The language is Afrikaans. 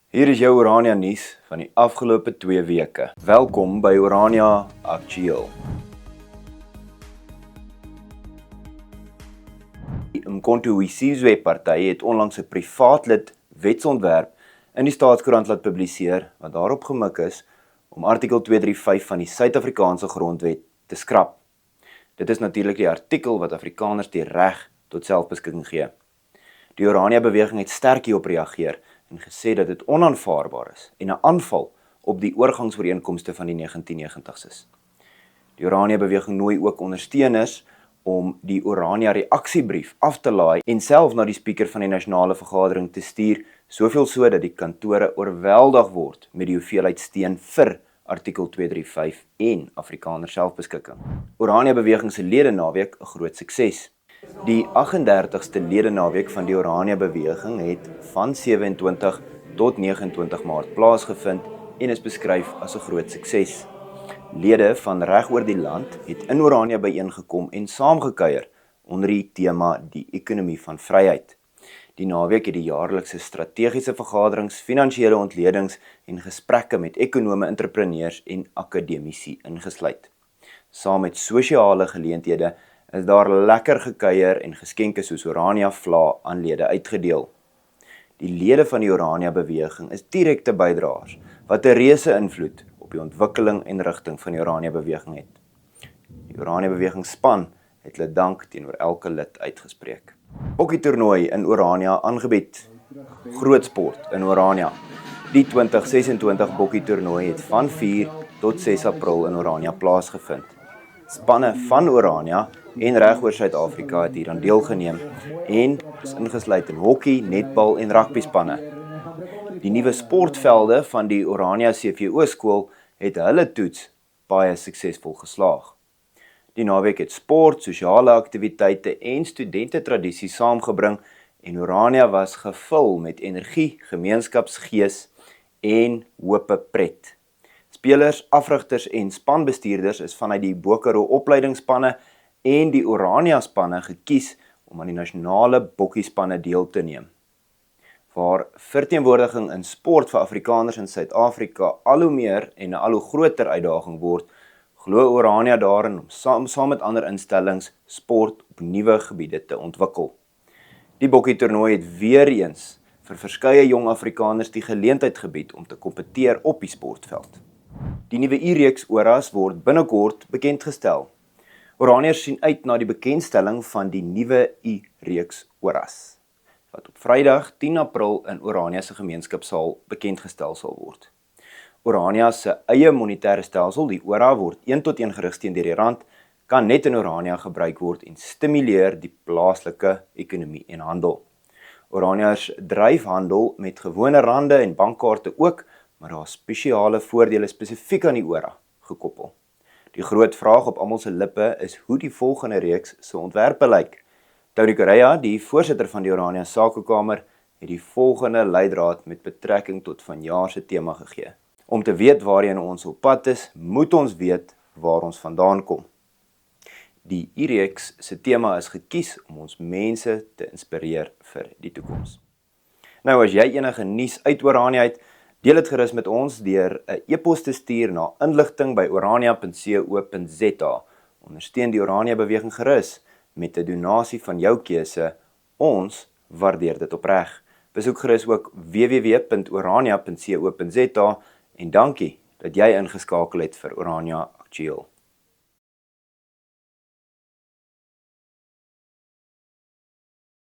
Hier is jou Orania nuus van die afgelope 2 weke. Welkom by Orania Aktueel. Die Umkhonto weSizwe party het onlangs 'n privaatlid wetsontwerp in die Staatskoerant laat publiseer wat daarop gemik is om artikel 235 van die Suid-Afrikaanse grondwet te skrap. Dit is natuurlik die artikel wat Afrikaners die reg tot selfbeskikking gee. Die Orania beweging het sterk hierop reageer en gesê dat dit onaanvaarbaar is en 'n aanval op die oorgangsooreenkomste van die 1990s is. Die Orania beweging nooi ook ondersteuners om die Orania reaksiebrief af te laai en self na die spreker van die nasionale vergadering te stuur, soveel so dat die kantore oorweldig word met die hoeveelheid steun vir artikel 235 en Afrikaner selfbeskikking. Orania beweging se lede naweek 'n groot sukses. Die 38ste lede naweek van die Orania beweging het van 27 tot 29 Maart plaasgevind en is beskryf as 'n groot sukses. Lede van reg oor die land het in Orania byeengekom en saamgekuier onder die tema die ekonomie van vryheid. Die naweek het die jaarlikse strategiese vergaderings, finansiële ontledings en gesprekke met ekonome, entrepreneurs en akademici ingesluit. Saam met sosiale geleenthede is daar lekker gekuier en geskenke soos Orania vla aan lede uitgedeel. Die lede van die Orania beweging is direkte bydraers wat 'n reuse invloed op die ontwikkeling en rigting van die Orania beweging het. Die Orania beweging span het hulle dank teenoor elke lid uitgespreek. Bokkie toernooi in Orania aangebied. Groot sport in Orania. Die 2026 bokkie toernooi het van 4 tot 6 April in Orania plaasgevind. Spanne van Orania en reg oor Suid-Afrika het hieraan deelgeneem en is ingesluit in hokkie, netbal en rugby spanne. Die nuwe sportvelde van die Orania CVO skool het hulle toets baie suksesvol geslaag. Die naweek het sport, sosiale aktiwiteite en studentetradisies saamgebring en Orania was gevul met energie, gemeenskapsgees en hope pret. Spelers, afrigters en spanbestuurders is vanuit die Bokaro opleidingsspanne en die Orania spanne gekies om aan die nasionale bokkiespanne deel te neem. Waar verteenwoordiging in sport vir Afrikaners in Suid-Afrika al hoe meer en 'n al hoe groter uitdaging word, glo Orania daarin om saam met ander instellings sport op nuwe gebiede te ontwikkel. Die bokkie toernooi het weer eens vir verskeie jong Afrikaners die geleentheid gebied om te kompeteer op die sportveld. Die nuwe U-reeks Oras word binnekort bekendgestel. Oraniërs sien uit na die bekendstelling van die nuwe U-reeks Oras, wat op Vrydag 10 April in Orania se gemeenskapsaal bekendgestel sal word. Orania se eie monetêre stelsel, die ORA, word 1-tot-1 gerig teen die rand, kan net in Orania gebruik word en stimuleer die plaaslike ekonomie en handel. Oraniërs dryf handel met gewone rande en bankkaarte ook, maar daar is spesiale voordele spesifiek aan die ORA gekoppel. Die groot vraag op almal se lippe is hoe die volgende reeks se ontwerpe lyk. Tony Correa, die voorsitter van die Orania Sakekamer, het die volgende leidraad met betrekking tot vanjaar se tema gegee. Om te weet waarheen ons op pad is, moet ons weet waar ons vandaan kom. Die U-reeks se tema is gekies om ons mense te inspireer vir die toekoms. Nou as jy enige nuus uit Orania het, deel dit gerus met ons deur 'n e-pos te stuur na inligting@orania.co.za. Ondersteun die Orania beweging gerus met 'n donasie van jou keuse. Ons waardeer dit opreg. Besoek gerus ook www.orania.co.za en dankie dat jy ingeskakel het vir Orania Aktueel.